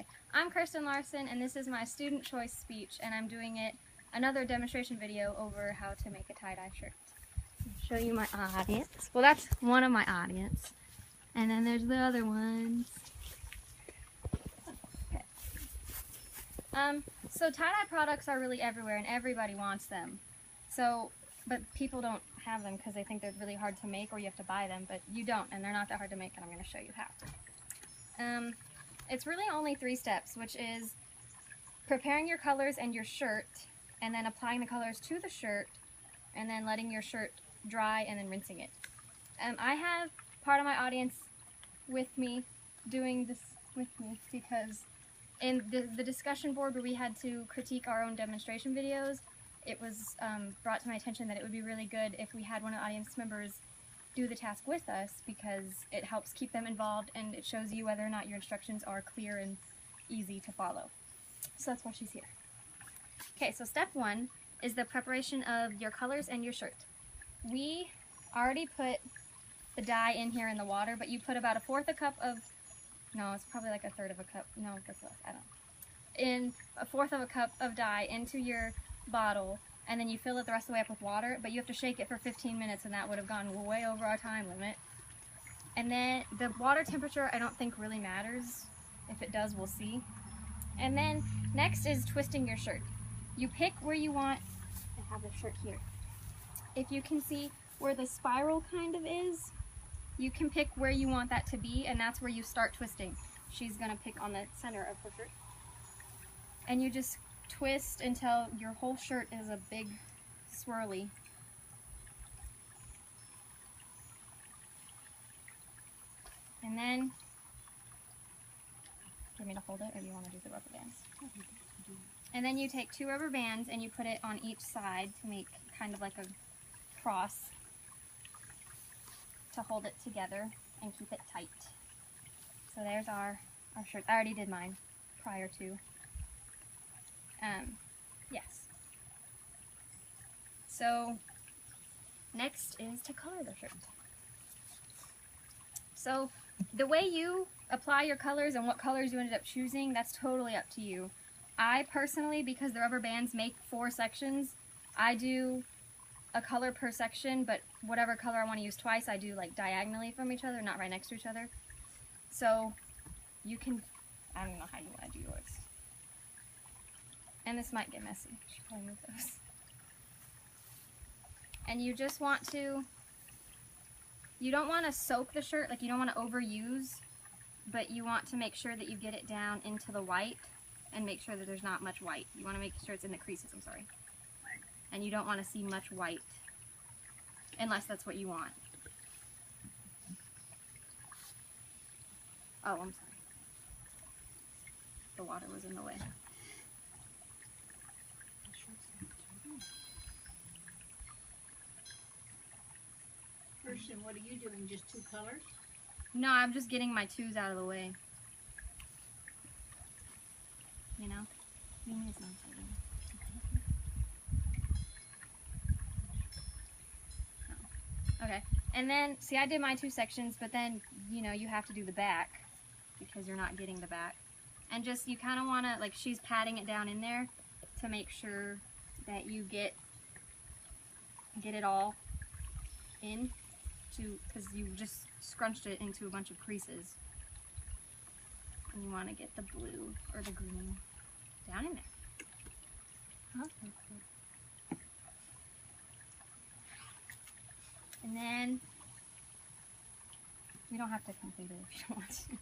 Okay, I'm Kirsten Larson, and this is my student choice speech, and I'm doing another demonstration video over how to make a tie-dye shirt. I'll show you my audience. Well, that's one of my audience, and then there's the other ones. Okay. So tie-dye products are really everywhere, and everybody wants them. But people don't have them because they think they're really hard to make, or you have to buy them, but you don't, and they're not that hard to make, and I'm going to show you how. It's really only 3 steps, which is preparing your colors and your shirt, and then applying the colors to the shirt, and then letting your shirt dry, and then rinsing it. I have part of my audience with me doing this with me because in the discussion board where we had to critique our own demonstration videos, it was brought to my attention that it would be really good if we had one of the audience members do the task with us, because it helps keep them involved and it shows you whether or not your instructions are clear and easy to follow. So that's why she's here. Okay, so step 1 is the preparation of your colors and your shirt. We already put the dye in here in the water, but you put about 1/4 a cup of, no, it's probably like 1/3 of a cup, no, that's less, I don't know. In 1/4 of a cup of dye into your bottle, and then you fill it the rest of the way up with water, but you have to shake it for 15 minutes, and that would have gone way over our time limit. And then the water temperature I don't think really matters. If it does, we'll see. And then next is twisting your shirt. You pick where you want, I have the shirt here. If you can see where the spiral kind of is, you can pick where you want that to be, and that's where you start twisting. She's gonna pick on the center of her shirt. And you just twist until your whole shirt is a big swirly. And then, do you want me to hold it, or do you want to do the rubber bands? And then you take 2 rubber bands and you put it on each side to make kind of like a cross to hold it together and keep it tight. So there's our shirt. I already did mine prior to. Yes. So next is to color the shirt. So the way you apply your colors and what colors you ended up choosing, that's totally up to you. I personally, because the rubber bands make 4 sections, I do a color per section, but whatever color I want to use twice, I do like diagonally from each other, not right next to each other. So you can, I don't know how you want to do yours. And this might get messy. I should probably move those. And you just want to, you don't want to soak the shirt, like you don't want to overuse, but you want to make sure that you get it down into the white and make sure that there's not much white. You want to make sure it's in the creases, I'm sorry. And you don't want to see much white, unless that's what you want. Oh, I'm sorry. The water was in the way. Kirsten, what are you doing? Just 2 colors? No, I'm just getting my 2s out of the way. You know? Okay, and then, see, I did my 2 sections, but then, you know, you have to do the back because you're not getting the back. And just, you kind of want to, like, she's patting it down in there to make sure that you get it all in, because you just scrunched it into a bunch of creases. And you want to get the blue or the green down in there. Okay. And then, you don't have to complete it if you don't want to.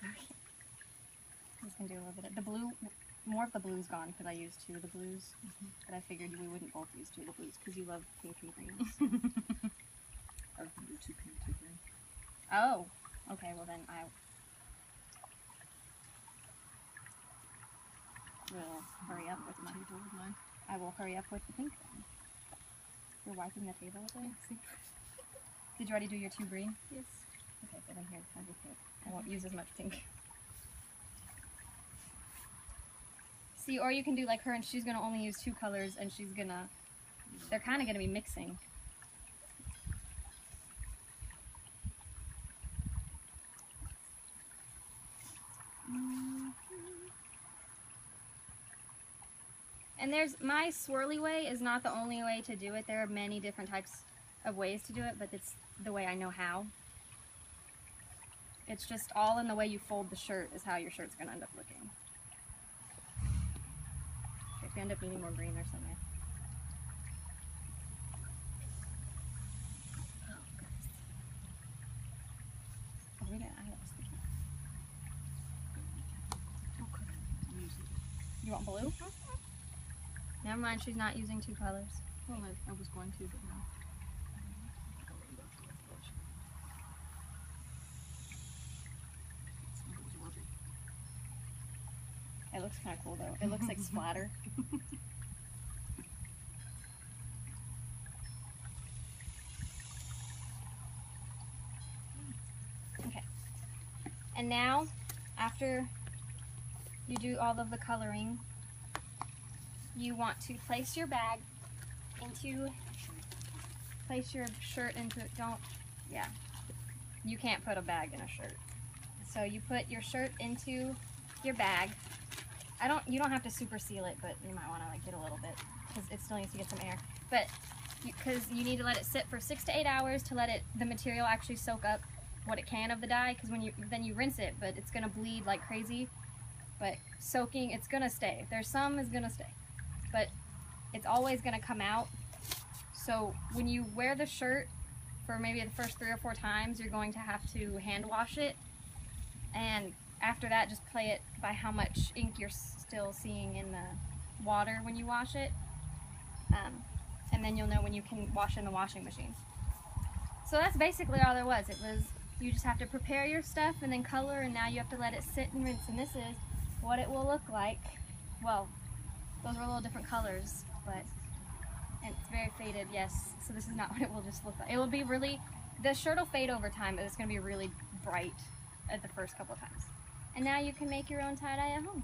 I'm just going to do a little bit of the blue. More of the blue's gone because I used 2 of the blues, but I figured we wouldn't both use 2 of the blues because you love pink and green. I was going to do 2 pink, 2 green. Oh, okay, well then I will hurry up with mine. I will hurry up with the pink then. You're wiping the table with it? Did you already do your 2 green? Yes. Okay, so then here, I'll just do it. I won't use as much pink. See, or you can do like her and she's going to only use 2 colors and she's going to, they're kind of going to be mixing. And my swirly way is not the only way to do it. There are many different types of ways to do it, but it's the way I know how. It's just all in the way you fold the shirt is how your shirt's going to end up looking. If you end up needing more green or something. Oh, we didn't, I have this sticky. You want blue? Never mind, she's not using two colors. Well, I was going to, but no. It looks kind of cool though. It looks like splatter. Okay. And now, after you do all of the coloring, you want to place your bag place your shirt into it. You can't put a bag in a shirt. So you put your shirt into your bag. You don't have to super seal it, but you might want to like get a little bit because it still needs to get some air. But because you need to let it sit for 6 to 8 hours to let the material actually soak up what it can of the dye. Because then you rinse it, but it's gonna bleed like crazy. But soaking, it's gonna stay. There's some is gonna stay, but it's always gonna come out. So when you wear the shirt for maybe the first 3 or 4 times, you're going to have to hand wash it, and after that, just play it by how much ink you're still seeing in the water when you wash it. And then you'll know when you can wash in the washing machine. So that's basically all there was. You just have to prepare your stuff and then color, and now you have to let it sit and rinse. And this is what it will look like. Well, those are a little different colors, and it's very faded, yes. So this is not what it will just look like. It will be the shirt will fade over time, but it's going to be really bright at the first couple of times. And now you can make your own tie-dye at home.